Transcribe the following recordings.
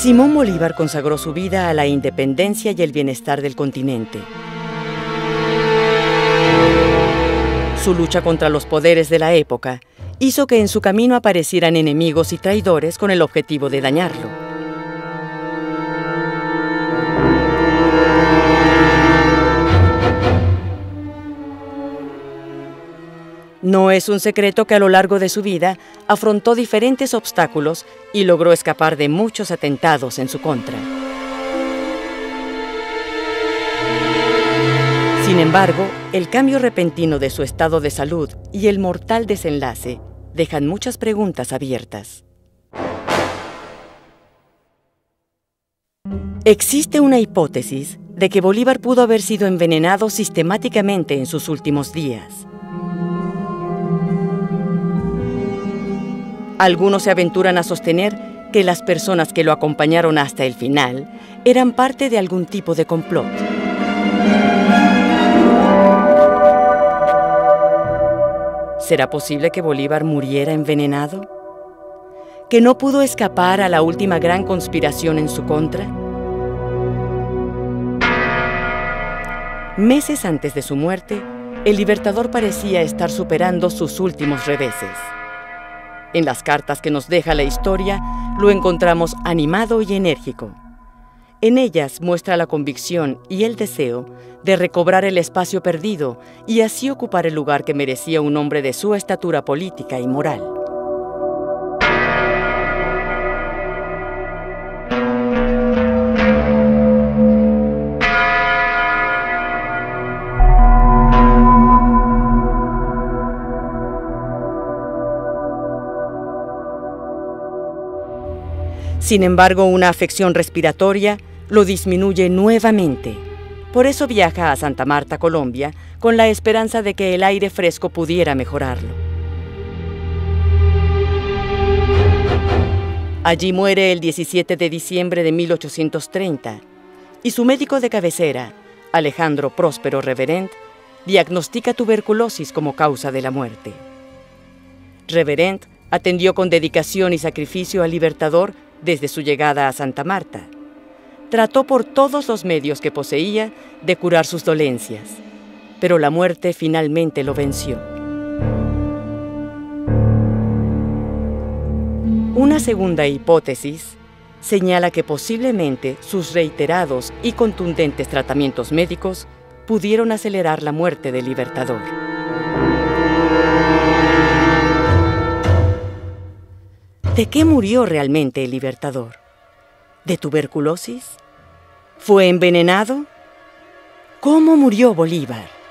Simón Bolívar consagró su vida a la independencia y el bienestar del continente. Su lucha contra los poderes de la época hizo que en su camino aparecieran enemigos y traidores con el objetivo de dañarlo. No es un secreto que a lo largo de su vida afrontó diferentes obstáculos y logró escapar de muchos atentados en su contra. Sin embargo, el cambio repentino de su estado de salud y el mortal desenlace dejan muchas preguntas abiertas. Existe una hipótesis de que Bolívar pudo haber sido envenenado sistemáticamente en sus últimos días. Algunos se aventuran a sostener que las personas que lo acompañaron hasta el final eran parte de algún tipo de complot. ¿Será posible que Bolívar muriera envenenado? ¿Que no pudo escapar a la última gran conspiración en su contra? Meses antes de su muerte, el Libertador parecía estar superando sus últimos reveses. En las cartas que nos deja la historia, lo encontramos animado y enérgico. En ellas muestra la convicción y el deseo de recobrar el espacio perdido y así ocupar el lugar que merecía un hombre de su estatura política y moral. Sin embargo, una afección respiratoria lo disminuye nuevamente. Por eso viaja a Santa Marta, Colombia, con la esperanza de que el aire fresco pudiera mejorarlo. Allí muere el 17 de diciembre de 1830 y su médico de cabecera, Alejandro Próspero Reverend, diagnostica tuberculosis como causa de la muerte. Reverend atendió con dedicación y sacrificio al Libertador desde su llegada a Santa Marta. Trató por todos los medios que poseía de curar sus dolencias, pero la muerte finalmente lo venció. Una segunda hipótesis señala que posiblemente sus reiterados y contundentes tratamientos médicos pudieron acelerar la muerte del Libertador. ¿De qué murió realmente el Libertador? ¿De tuberculosis? ¿Fue envenenado? ¿Cómo murió Bolívar?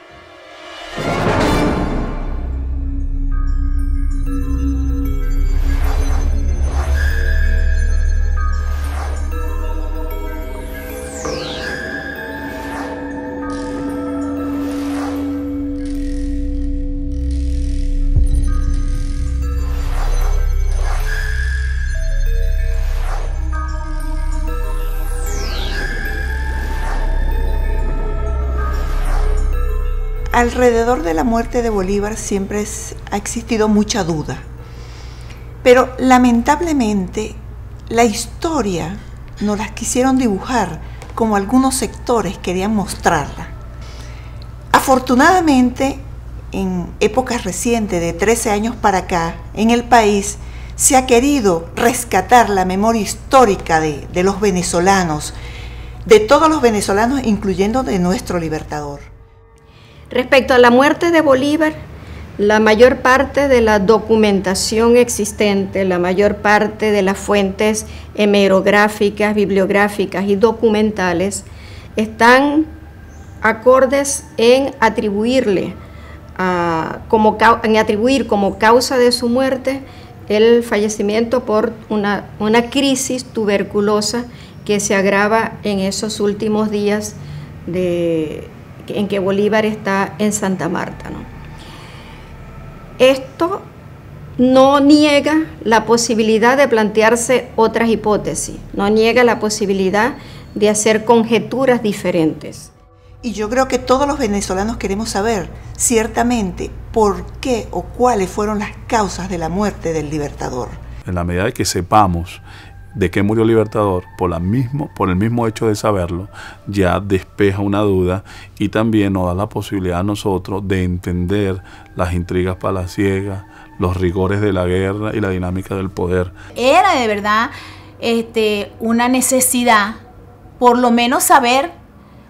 Alrededor de la muerte de Bolívar siempre ha existido mucha duda, pero lamentablemente la historia no las quisieron dibujar como algunos sectores querían mostrarla. Afortunadamente, en épocas recientes, de 13 años para acá, en el país se ha querido rescatar la memoria histórica de los venezolanos, de todos los venezolanos, incluyendo de nuestro Libertador. Respecto a la muerte de Bolívar, La mayor parte de la documentación existente, la mayor parte de las fuentes hemerográficas, bibliográficas y documentales están acordes en atribuir como causa de su muerte el fallecimiento por una crisis tuberculosa que se agrava en esos últimos días en que Bolívar está en Santa Marta, ¿no? Esto no niega la posibilidad de plantearse otras hipótesis, no niega la posibilidad de hacer conjeturas diferentes. Y yo creo que todos los venezolanos queremos saber, ciertamente, por qué o cuáles fueron las causas de la muerte del Libertador. En la medida de que sepamos de qué murió el Libertador, por el mismo hecho de saberlo, ya despeja una duda y también nos da la posibilidad a nosotros de entender las intrigas palaciegas, los rigores de la guerra y la dinámica del poder. Era de verdad una necesidad, por lo menos saber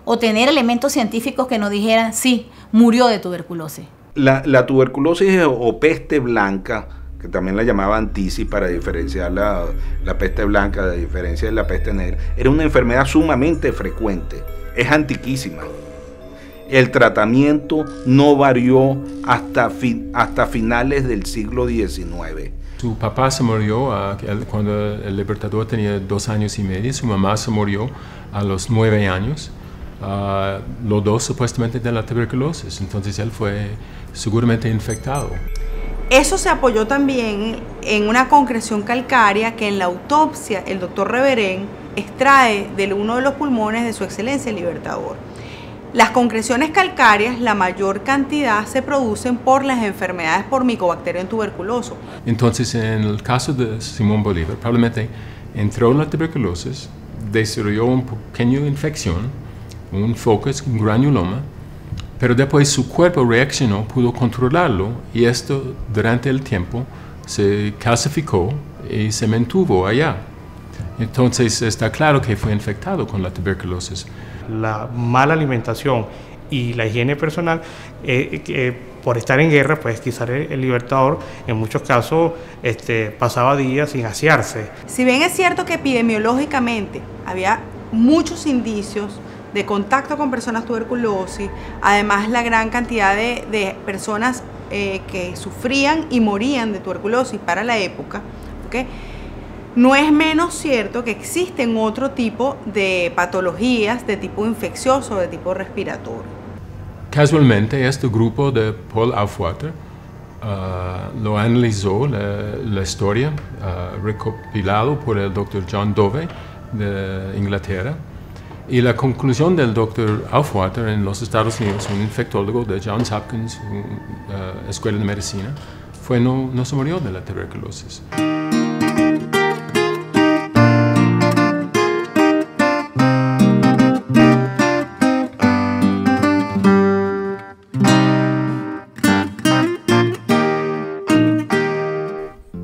o tener elementos científicos que nos dijeran, sí, murió de tuberculosis. La tuberculosis o peste blanca, que también la llamaban tisis para diferenciar la peste blanca de diferencia de la peste negra, era una enfermedad sumamente frecuente, es antiquísima. El tratamiento no varió hasta finales del siglo XIX. Su papá se murió cuando el Libertador tenía 2 años y medio, su mamá se murió a los 9 años, los dos supuestamente de la tuberculosis, entonces él fue seguramente infectado. Eso se apoyó también en una concreción calcárea que en la autopsia el doctor Reverén extrae de uno de los pulmones de su excelencia el Libertador. Las concreciones calcáreas, la mayor cantidad se producen por las enfermedades por Mycobacterium tuberculoso. Entonces, en el caso de Simón Bolívar, probablemente entró la tuberculosis, desarrolló una pequeña infección, un focus, un granuloma, pero después su cuerpo reaccionó, pudo controlarlo y esto durante el tiempo se calcificó y se mantuvo allá. Entonces está claro que fue infectado con la tuberculosis. La mala alimentación y la higiene personal, por estar en guerra, pues quizás el Libertador en muchos casos pasaba días sin asearse. Si bien es cierto que epidemiológicamente había muchos indicios de contacto con personas tuberculosis, además la gran cantidad de personas que sufrían y morían de tuberculosis para la época, ¿okay? No es menos cierto que existen otro tipo de patologías de tipo infeccioso, de tipo respiratorio. Casualmente, este grupo de Paul Aufwarter lo analizó, la historia, recopilado por el Dr. John Dove de Inglaterra. Y la conclusión del Dr. Aufwarter en los Estados Unidos, un infectólogo de Johns Hopkins, Escuela de Medicina, fue no se murió de la tuberculosis.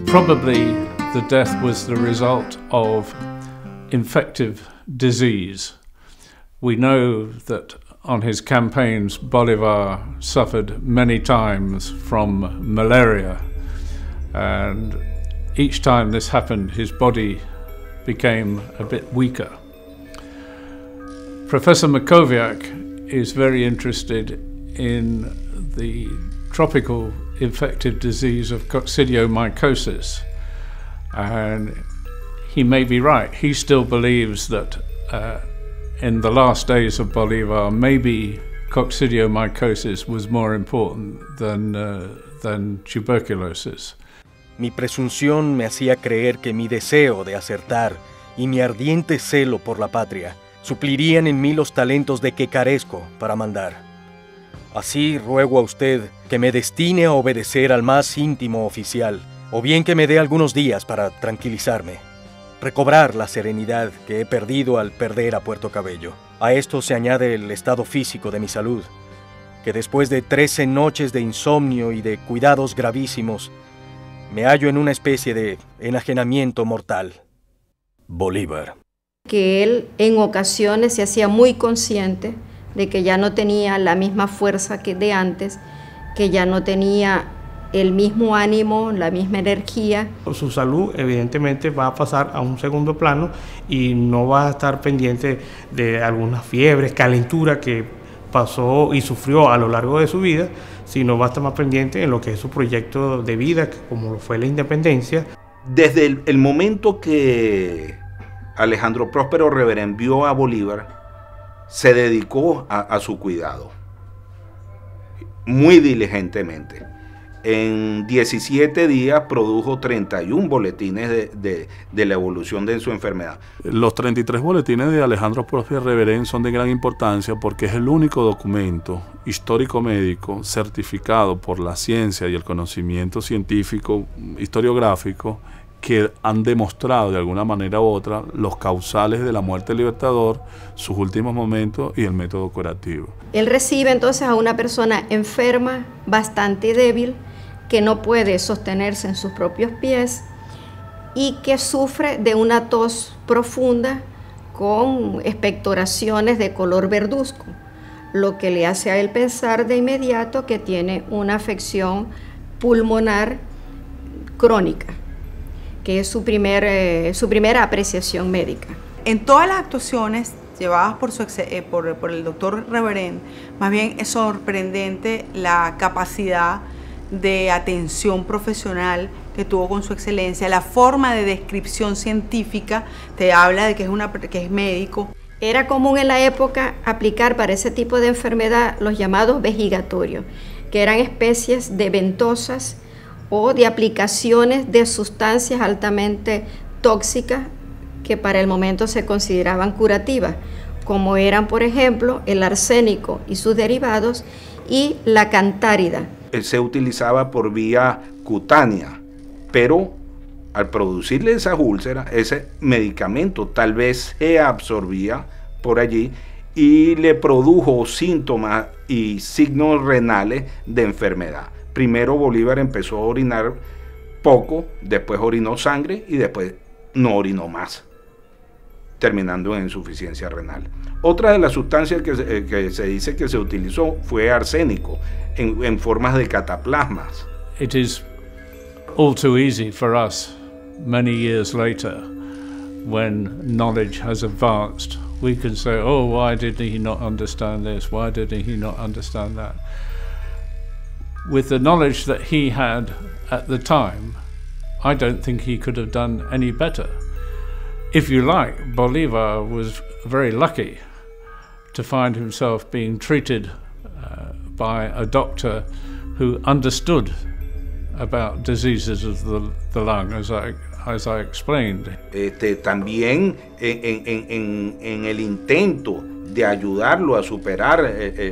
Probably the death was the result of infective disease. We know that on his campaigns, Bolivar suffered many times from malaria, and each time this happened, his body became a bit weaker. Professor Mackowiak is very interested in the tropical infective disease of coccidiomycosis, and he may be right. He still believes that in the last days of Bolivar, maybe coccidiomycosis was more important than tuberculosis. Mi presunción me hacía creer que mi deseo de acertar y mi ardiente celo por la patria suplirían en mí los talentos de que carezco para mandar. Así ruego a usted que me destine a obedecer al más íntimo oficial, o bien que me dé algunos días para tranquilizarme, recobrar la serenidad que he perdido al perder a Puerto Cabello. A esto se añade el estado físico de mi salud, que después de 13 noches de insomnio y de cuidados gravísimos, me hallo en una especie de enajenamiento mortal. Bolívar. Que él en ocasiones se hacía muy consciente de que ya no tenía la misma fuerza que de antes, que ya no tenía el mismo ánimo, la misma energía. Su salud evidentemente va a pasar a un segundo plano y no va a estar pendiente de algunas fiebres, calentura que pasó y sufrió a lo largo de su vida, sino va a estar más pendiente en lo que es su proyecto de vida, como fue la independencia. Desde el momento que Alejandro Próspero Reverén vio a Bolívar, se dedicó a su cuidado, muy diligentemente. En 17 días produjo 31 boletines de la evolución de su enfermedad. Los 33 boletines de Alejandro Próspero Reverén son de gran importancia porque es el único documento histórico médico certificado por la ciencia y el conocimiento científico historiográfico que han demostrado de alguna manera u otra los causales de la muerte del Libertador, sus últimos momentos y el método curativo. Él recibe entonces a una persona enferma, bastante débil, que no puede sostenerse en sus propios pies y que sufre de una tos profunda con expectoraciones de color verduzco, lo que le hace a él pensar de inmediato que tiene una afección pulmonar crónica, que es su primera apreciación médica. En todas las actuaciones llevadas por el doctor Reverén, más bien es sorprendente la capacidad de atención profesional que tuvo con su excelencia, la forma de descripción científica, te habla de que es médico. Era común en la época aplicar para ese tipo de enfermedad los llamados vejigatorios, que eran especies de ventosas o de aplicaciones de sustancias altamente tóxicas que para el momento se consideraban curativas, como eran, por ejemplo, el arsénico y sus derivados y la cantárida. Se utilizaba por vía cutánea, pero al producirle esas úlceras, ese medicamento tal vez se absorbía por allí y le produjo síntomas y signos renales de enfermedad. Primero Bolívar empezó a orinar poco, después orinó sangre y después no orinó más, terminando en insuficiencia renal. Otra de las sustancias que se dice que se utilizó fue arsénico en formas de cataplasmas. It is all too easy for us, many years later, when knowledge has advanced, we can say, oh, why did he not understand this? Why did he not understand that? With the knowledge that he had at the time, I don't think he could have done any better. If you like, Bolivar was very lucky to find himself being treated by a doctor who understood about diseases of the lung, as I explained. También en el intento de ayudarlo a superar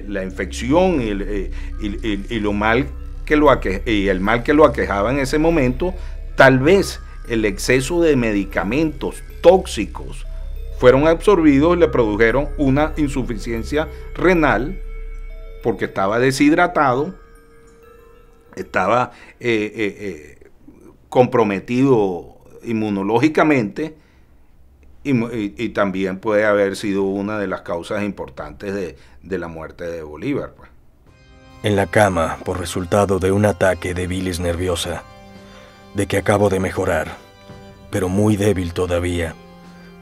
la infección y el mal que lo aquejaba en ese momento, tal vez el exceso de medicamentos tóxicos fueron absorbidos y le produjeron una insuficiencia renal porque estaba deshidratado, estaba comprometido inmunológicamente y también puede haber sido una de las causas importantes de la muerte de Bolívar, pues. En la cama por resultado de un ataque de bilis nerviosa, de que acabo de mejorar, pero muy débil todavía,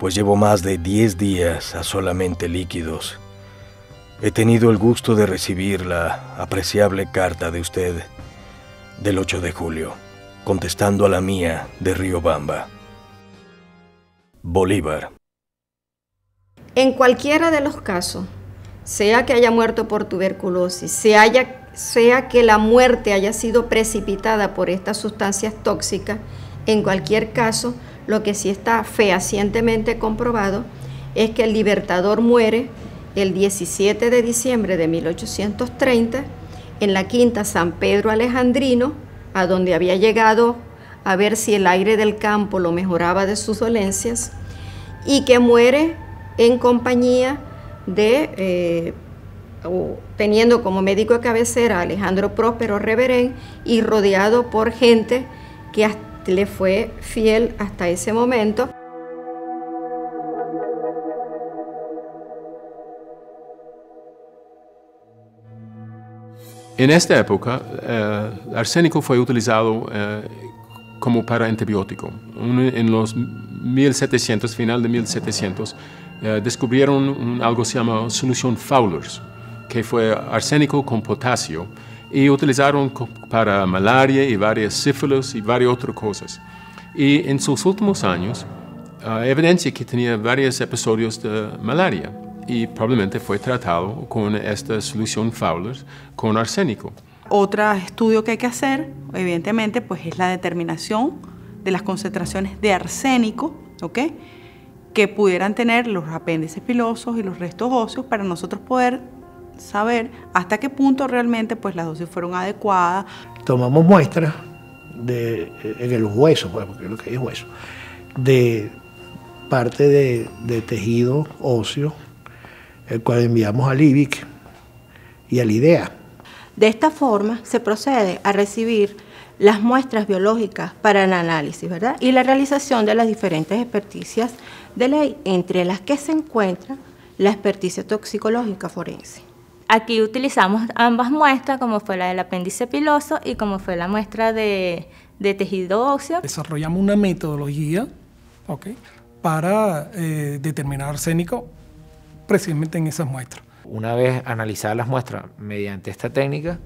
pues llevo más de 10 días a solamente líquidos. He tenido el gusto de recibir la apreciable carta de usted del 8 de julio, contestando a la mía de Riobamba. Bolívar. En cualquiera de los casos, sea que haya muerto por tuberculosis, sea que la muerte haya sido precipitada por estas sustancias tóxicas, en cualquier caso, lo que sí está fehacientemente comprobado es que el Libertador muere el 17 de diciembre de 1830 en la quinta San Pedro Alejandrino, a donde había llegado a ver si el aire del campo lo mejoraba de sus dolencias, y que muere en compañía de, teniendo como médico de cabecera a Alejandro Próspero Reverén y rodeado por gente que le fue fiel hasta ese momento. En esta época, el arsénico fue utilizado como para antibiótico. En los 1700, final de 1700, descubrieron algo que se llama solución Fowler's, que fue arsénico con potasio, y utilizaron para malaria y varias sífilis y varias otras cosas. Y en sus últimos años, evidencia que tenía varios episodios de malaria y probablemente fue tratado con esta solución Fowler's con arsénico. Otro estudio que hay que hacer, evidentemente, pues es la determinación de las concentraciones de arsénico, ¿ok?, que pudieran tener los apéndices pilosos y los restos óseos para nosotros poder saber hasta qué punto realmente pues las dosis fueron adecuadas. Tomamos muestras en el hueso, pues, porque es lo que es hueso, de parte de tejido óseo, el cual enviamos al IBIC y al IDEA. De esta forma se procede a recibir las muestras biológicas para el análisis, ¿verdad?, y la realización de las diferentes experticias de ley, entre las que se encuentra la experticia toxicológica forense. Aquí utilizamos ambas muestras, como fue la del apéndice piloso y como fue la muestra de tejido óseo. Desarrollamos una metodología, ¿okay?, para determinar arsénico precisamente en esas muestras. Una vez analizadas las muestras mediante esta técnica,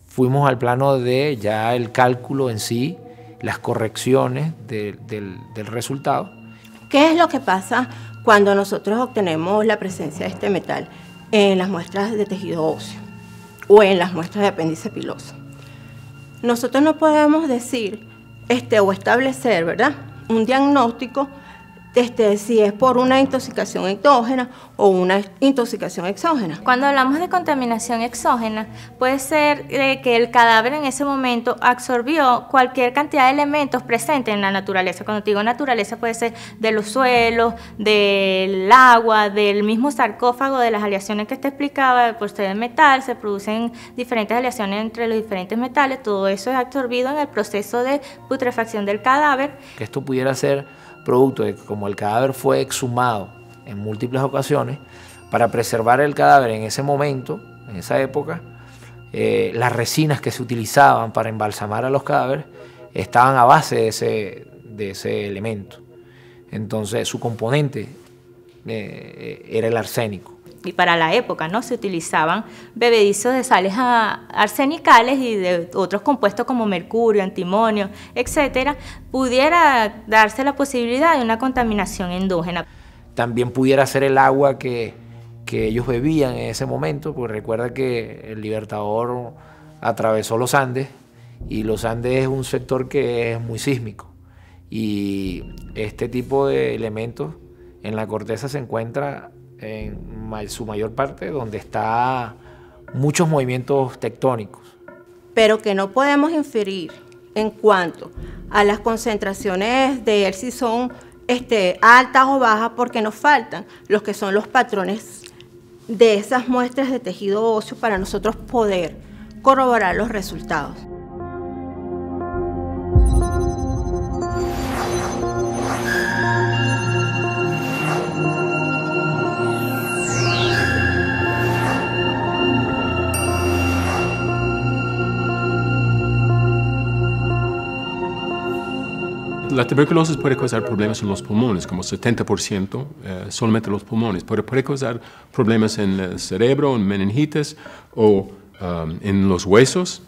fuimos al plano de ya el cálculo en sí, las correcciones del resultado. ¿Qué es lo que pasa cuando nosotros obtenemos la presencia de este metal en las muestras de tejido óseo o en las muestras de apéndice piloso? Nosotros no podemos decir o establecer, ¿verdad?, un diagnóstico si es por una intoxicación endógena o una intoxicación exógena. Cuando hablamos de contaminación exógena, puede ser que el cadáver en ese momento absorbió cualquier cantidad de elementos presentes en la naturaleza. Cuando te digo naturaleza, puede ser de los suelos, del agua, del mismo sarcófago, de las aleaciones que te explicaba, por ser de metal, se producen diferentes aleaciones entre los diferentes metales, todo eso es absorbido en el proceso de putrefacción del cadáver. Que esto pudiera ser producto de que, como el cadáver fue exhumado en múltiples ocasiones, para preservar el cadáver en ese momento, en esa época, las resinas que se utilizaban para embalsamar a los cadáveres estaban a base de ese elemento. Entonces su componente era el arsénico. Y para la época, ¿no?, se utilizaban bebedizos de sales arsenicales y de otros compuestos como mercurio, antimonio, etcétera, pudiera darse la posibilidad de una contaminación endógena. También pudiera ser el agua que ellos bebían en ese momento, porque recuerda que el Libertador atravesó los Andes, y los Andes es un sector que es muy sísmico, y este tipo de elementos en la corteza se encuentra en su mayor parte donde está muchos movimientos tectónicos. Pero que no podemos inferir en cuanto a las concentraciones de él si son altas o bajas, porque nos faltan los que son los patrones de esas muestras de tejido óseo para nosotros poder corroborar los resultados. La tuberculosis puede causar problemas en los pulmones, como 70%, solamente los pulmones. Puede causar problemas en el cerebro, en meningitis o en los huesos.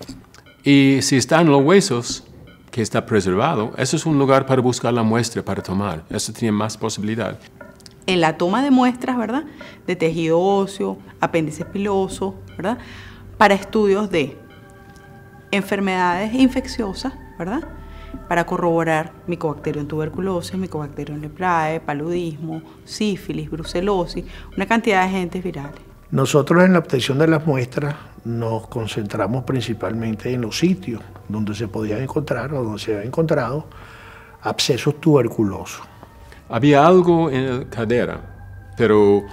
Y si está en los huesos, que está preservado, eso es un lugar para buscar la muestra para tomar. Eso tiene más posibilidad. En la toma de muestras, ¿verdad?, de tejido óseo, apéndice piloso, ¿verdad?, para estudios de enfermedades infecciosas, ¿verdad?, para corroborar Mycobacterium tuberculosis, Mycobacterium leprae, paludismo, sífilis, brucelosis, una cantidad de agentes virales. Nosotros en la obtención de las muestras nos concentramos principalmente en los sitios donde se podían encontrar o donde se habían encontrado abscesos tuberculosos. Había algo en la cadera, pero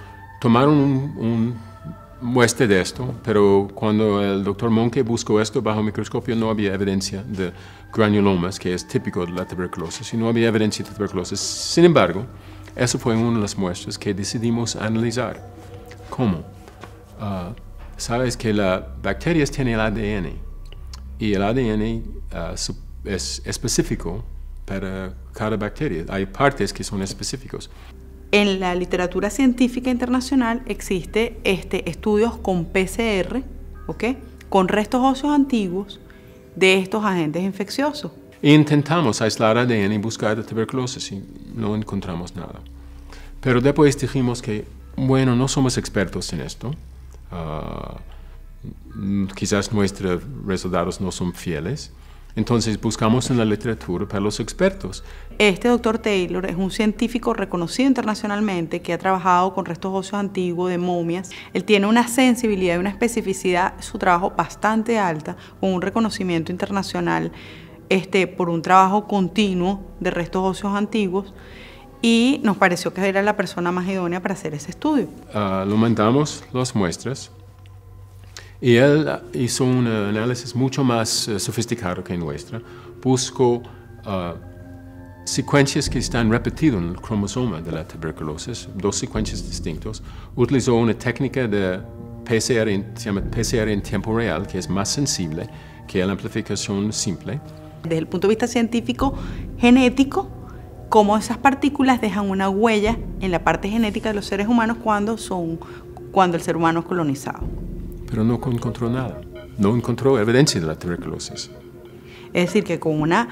tomaron un muestra de esto, pero cuando el doctor Monke buscó esto bajo microscopio no había evidencia de granulomas, que es típico de la tuberculosis, y no había evidencia de tuberculosis. Sin embargo, eso fue una de las muestras que decidimos analizar. ¿Cómo? sabes que las bacterias tienen el ADN y el ADN es específico para cada bacteria. Hay partes que son específicos. En la literatura científica internacional existe estudios con PCR, ¿ok?, con restos óseos antiguos de estos agentes infecciosos. Intentamos aislar ADN y buscar la tuberculosis y no encontramos nada. Pero después dijimos que, bueno, no somos expertos en esto. Quizás nuestros resultados no son fieles. Entonces buscamos en la literatura para los expertos. Este doctor Taylor es un científico reconocido internacionalmente que ha trabajado con restos óseos antiguos de momias. Él tiene una sensibilidad y una especificidad, su trabajo bastante alta, con un reconocimiento internacional por un trabajo continuo de restos óseos antiguos, y nos pareció que era la persona más idónea para hacer ese estudio. Lo mandamos las muestras. Y él hizo un análisis mucho más sofisticado que nuestra. Buscó secuencias que están repetidas en el cromosoma de la tuberculosis, 2 secuencias distintas. Utilizó una técnica de PCR, se llama PCR en tiempo real, que es más sensible que la amplificación simple. Desde el punto de vista científico, genético, cómo esas partículas dejan una huella en la parte genética de los seres humanos cuando el ser humano es colonizado. Pero no encontró nada, no encontró evidencia de la tuberculosis. Es decir, que con una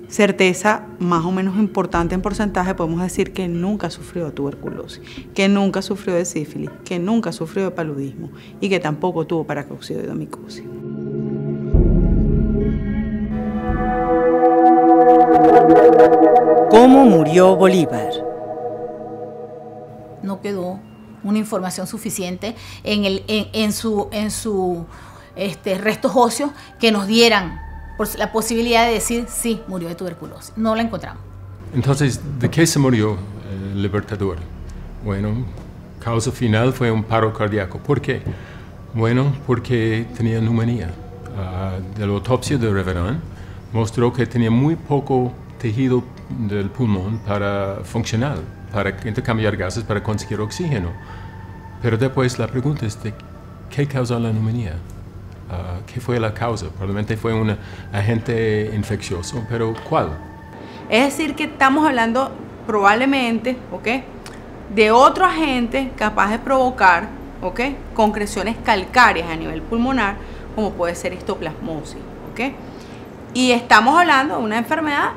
certeza más o menos importante en porcentaje podemos decir que nunca sufrió de tuberculosis, que nunca sufrió de sífilis, que nunca sufrió de paludismo y que tampoco tuvo paracoxidomicosis. ¿Cómo murió Bolívar? No quedó una información suficiente en sus restos óseos que nos dieran la posibilidad de decir sí, murió de tuberculosis. No la encontramos. Entonces, ¿de qué se murió el Libertador? Bueno, causa final fue un paro cardíaco. ¿Por qué? Bueno, porque tenía neumonía. De la autopsia de Reverend mostró que tenía muy poco tejido del pulmón para funcionar, para intercambiar gases, para conseguir oxígeno. Pero después la pregunta es de qué causó la neumonía. ¿Qué fue la causa? Probablemente fue un agente infeccioso, pero ¿cuál? Es decir, que estamos hablando probablemente, ¿ok?, de otro agente capaz de provocar, ¿ok?, concreciones calcáreas a nivel pulmonar, como puede ser histoplasmosis, ¿ok? Y estamos hablando de una enfermedad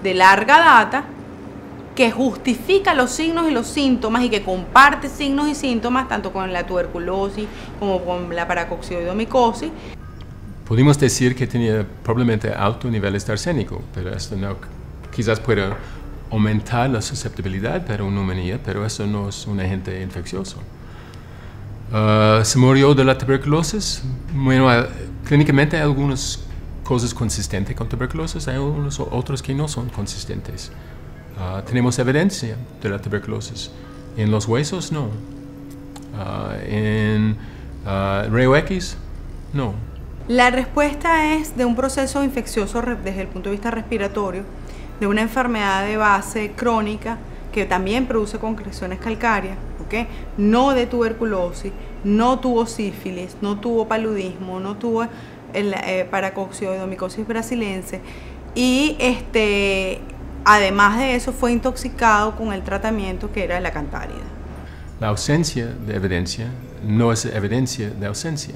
de larga data que justifica los signos y los síntomas y que comparte signos y síntomas tanto con la tuberculosis como con la paracoxidomicosis. Pudimos decir que tenía probablemente alto niveles de arsénico, pero esto no, quizás pueda aumentar la susceptibilidad para una neumonía, pero eso no es un agente infeccioso. ¿Se murió de la tuberculosis? Bueno, clínicamente hay algunas cosas consistentes con tuberculosis, hay algunos otros que no son consistentes. Tenemos evidencia de la tuberculosis. En los huesos, no. En rayo X, no. La respuesta es de un proceso infeccioso desde el punto de vista respiratorio, de una enfermedad de base crónica que también produce concreciones calcáreas, ¿ok? No de tuberculosis, no tuvo sífilis, no tuvo paludismo, no tuvo paracoxidomicosis brasilense y además de eso fue intoxicado con el tratamiento que era la cantárida. La ausencia de evidencia no es evidencia de ausencia.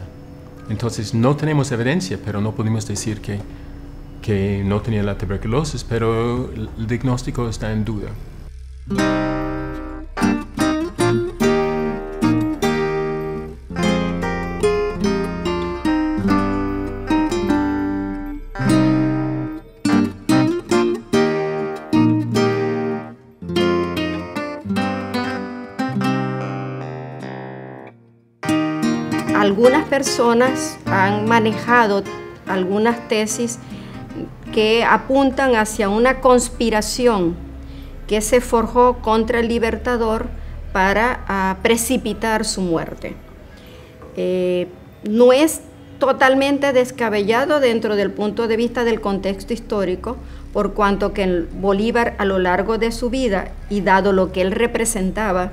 Entonces no tenemos evidencia, pero no podemos decir que no tenía la tuberculosis, pero el diagnóstico está en duda. Algunas personas han manejado algunas tesis que apuntan hacia una conspiración que se forjó contra el Libertador para precipitar su muerte. No es totalmente descabellado dentro del punto de vista del contexto histórico, por cuanto que Bolívar a lo largo de su vida y dado lo que él representaba,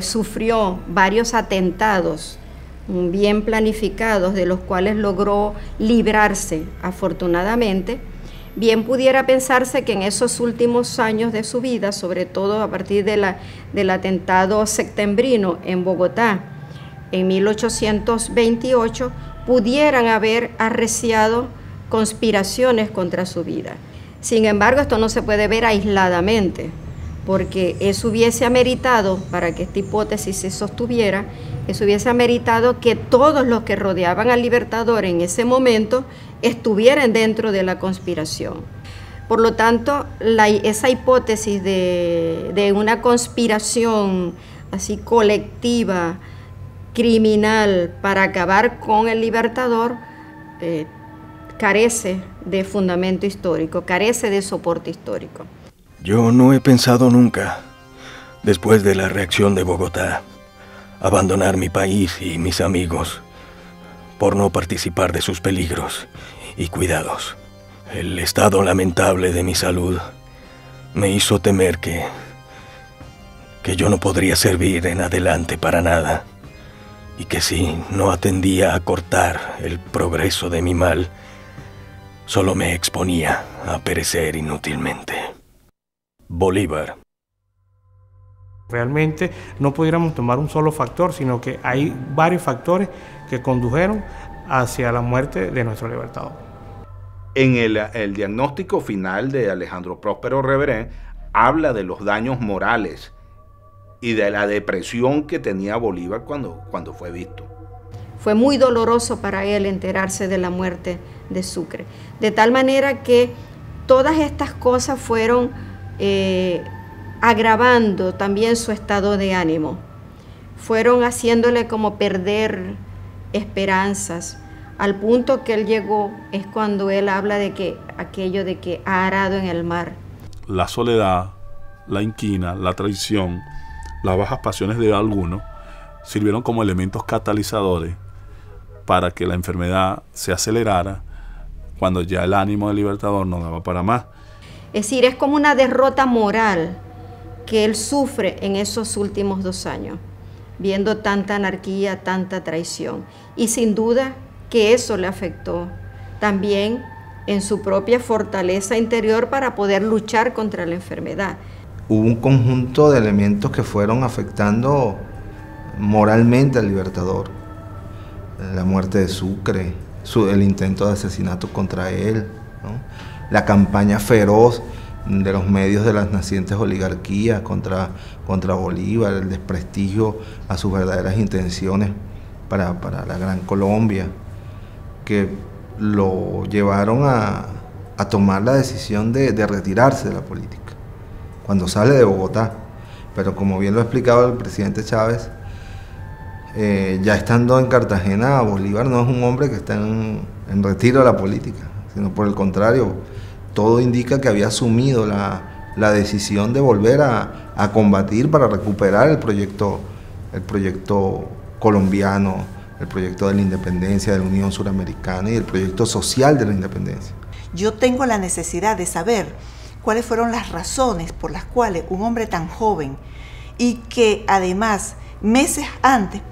sufrió varios atentados bien planificados, de los cuales logró librarse afortunadamente, bien pudiera pensarse que en esos últimos años de su vida, sobre todo a partir del atentado septembrino en Bogotá en 1828, pudieran haber arreciado conspiraciones contra su vida. Sin embargo, esto no se puede ver aisladamente, porque eso hubiese ameritado, para que esta hipótesis se sostuviera, eso hubiese ameritado que todos los que rodeaban al Libertador en ese momento estuvieran dentro de la conspiración. Por lo tanto, esa hipótesis de una conspiración así colectiva, criminal, para acabar con el Libertador, carece de fundamento histórico, carece de soporte histórico. Yo no he pensado nunca, después de la reacción de Bogotá, abandonar mi país y mis amigos por no participar de sus peligros y cuidados. El estado lamentable de mi salud me hizo temer que yo no podría servir en adelante para nada, y que si no atendía a cortar el progreso de mi mal, solo me exponía a perecer inútilmente. Bolívar. Realmente no pudiéramos tomar un solo factor, sino que hay varios factores que condujeron hacia la muerte de nuestro libertador. En el diagnóstico final de Alejandro Próspero Reverén habla de los daños morales y de la depresión que tenía Bolívar cuando fue visto. Fue muy doloroso para él enterarse de la muerte de Sucre, de tal manera que todas estas cosas fueron agravando también su estado de ánimo, fueron haciéndole como perder esperanzas, al punto que él llegó, es cuando él habla de que aquello de que ha arado en el mar. La soledad, la inquina, la traición, las bajas pasiones de algunos sirvieron como elementos catalizadores para que la enfermedad se acelerara cuando ya el ánimo del Libertador no daba para más. Es decir, es como una derrota moral que él sufre en esos últimos 2 años, viendo tanta anarquía, tanta traición. Y sin duda que eso le afectó también en su propia fortaleza interior para poder luchar contra la enfermedad. Hubo un conjunto de elementos que fueron afectando moralmente al Libertador. La muerte de Sucre, el intento de asesinato contra él, ¿no? La campaña feroz de los medios de las nacientes oligarquías contra Bolívar, el desprestigio a sus verdaderas intenciones para la Gran Colombia, que lo llevaron a tomar la decisión de retirarse de la política cuando sale de Bogotá. Pero como bien lo ha explicado el presidente Chávez, ya estando en Cartagena, Bolívar no es un hombre que está en retiro de la política, sino por el contrario, todo indica que había asumido la decisión de volver a combatir para recuperar el proyecto colombiano, el proyecto de la independencia, de la Unión Suramericana y el proyecto social de la independencia. Yo tengo la necesidad de saber cuáles fueron las razones por las cuales un hombre tan joven y que además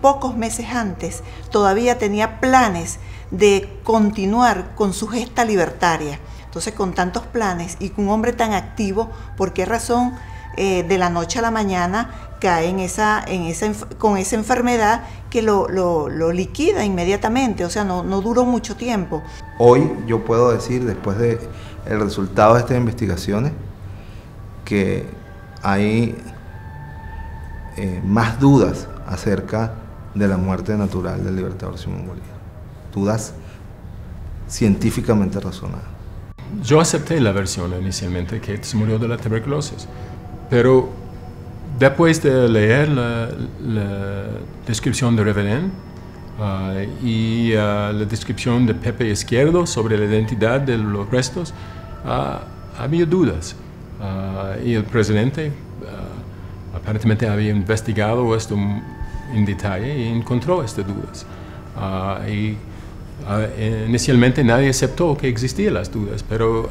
pocos meses antes, todavía tenía planes de continuar con su gesta libertaria. Entonces, con tantos planes y con un hombre tan activo, ¿por qué razón de la noche a la mañana cae con esa enfermedad que lo liquida inmediatamente? O sea, no duró mucho tiempo. Hoy yo puedo decir, después del resultado de estas investigaciones, que hay más dudas acerca de la muerte natural del Libertador Simón Bolívar. Dudas científicamente razonadas. Yo acepté la versión inicialmente que se murió de la tuberculosis, pero después de leer la descripción de Reverén y la descripción de Pepe Izquierdo sobre la identidad de los restos, había dudas. Y el presidente aparentemente había investigado esto en detalle y encontró estas dudas. Inicialmente nadie aceptó que existían las dudas, pero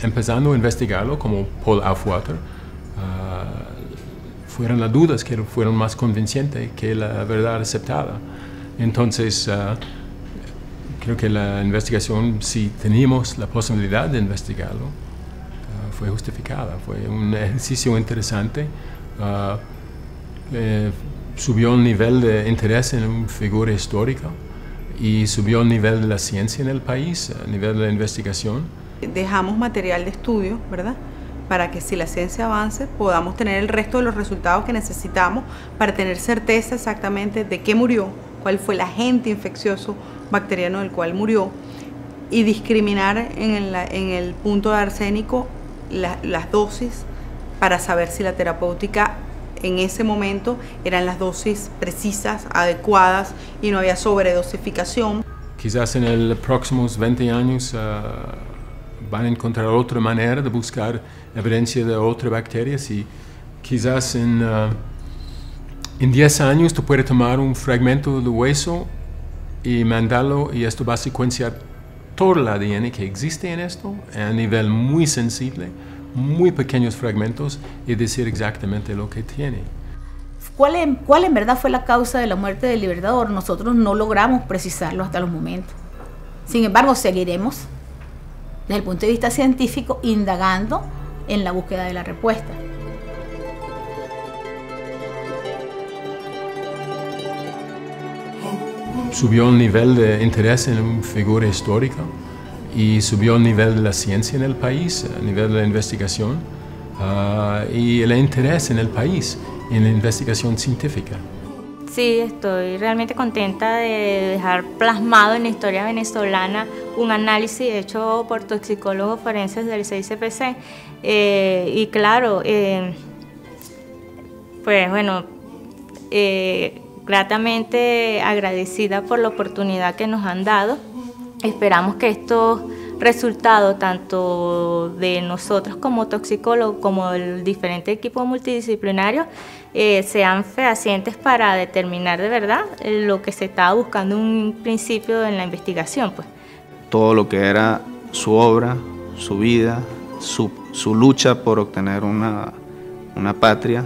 empezando a investigarlo, como Paul Aufwater, fueron las dudas que fueron más convincentes que la verdad aceptada. Entonces, creo que la investigación, si teníamos la posibilidad de investigarlo, fue justificada. Fue un ejercicio interesante. Subió el nivel de interés en una figura histórica y subió el nivel de la ciencia en el país, a nivel de la investigación. Dejamos material de estudio, ¿verdad?, para que si la ciencia avance podamos tener el resto de los resultados que necesitamos para tener certeza exactamente de qué murió, cuál fue el agente infeccioso bacteriano del cual murió, y discriminar en el punto de arsénico las dosis para saber si la terapéutica en ese momento eran las dosis precisas, adecuadas y no había sobredosificación. Quizás en los próximos 20 años van a encontrar otra manera de buscar evidencia de otras bacterias y quizás en 10 años tú puedes tomar un fragmento de hueso y mandarlo y esto va a secuenciar todo el ADN que existe en esto a nivel muy sensible, muy pequeños fragmentos y decir exactamente lo que tiene. ¿Cuál en verdad fue la causa de la muerte del Libertador? Nosotros no logramos precisarlo hasta los momentos. Sin embargo, seguiremos desde el punto de vista científico indagando en la búsqueda de la respuesta. Subió el nivel de interés en una figura histórica y subió el nivel de la ciencia en el país, a nivel de la investigación y el interés en el país en la investigación científica. Sí, estoy realmente contenta de dejar plasmado en la historia venezolana un análisis hecho por toxicólogos forenses del CICPC y claro, pues bueno, gratamente agradecida por la oportunidad que nos han dado. Esperamos que estos resultados, tanto de nosotros como toxicólogos, como del diferente equipo multidisciplinario, sean fehacientes para determinar de verdad lo que se estaba buscando en un principio en la investigación, pues. Todo lo que era su obra, su vida, su lucha por obtener una patria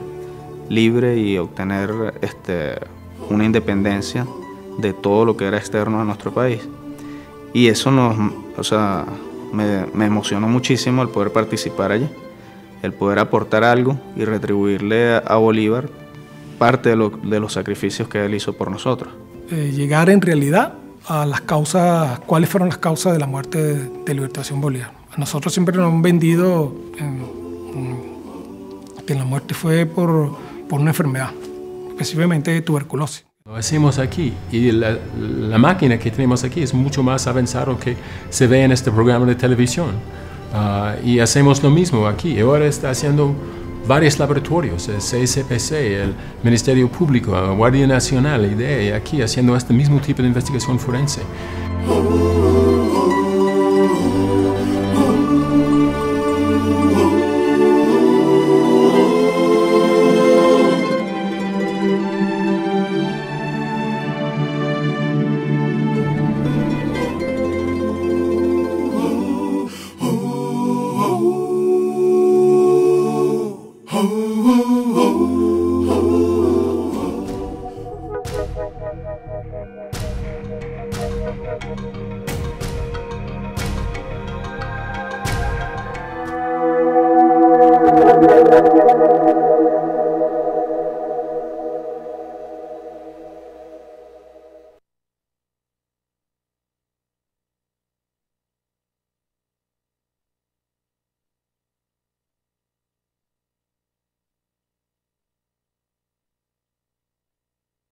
libre y obtener una independencia de todo lo que era externo a nuestro país. Y eso me emocionó muchísimo el poder participar allí, el poder aportar algo y retribuirle a Bolívar parte de los sacrificios que él hizo por nosotros. Llegar en realidad a las causas, cuáles fueron las causas de la muerte de Libertación Bolívar. A nosotros siempre nos han vendido que la muerte fue por una enfermedad, específicamente tuberculosis. Lo hacemos aquí y la máquina que tenemos aquí es mucho más avanzado que se ve en este programa de televisión. Y hacemos lo mismo aquí. Ahora está haciendo varios laboratorios, el CICPC, el Ministerio Público, la Guardia Nacional, IDEA, aquí haciendo este mismo tipo de investigación forense.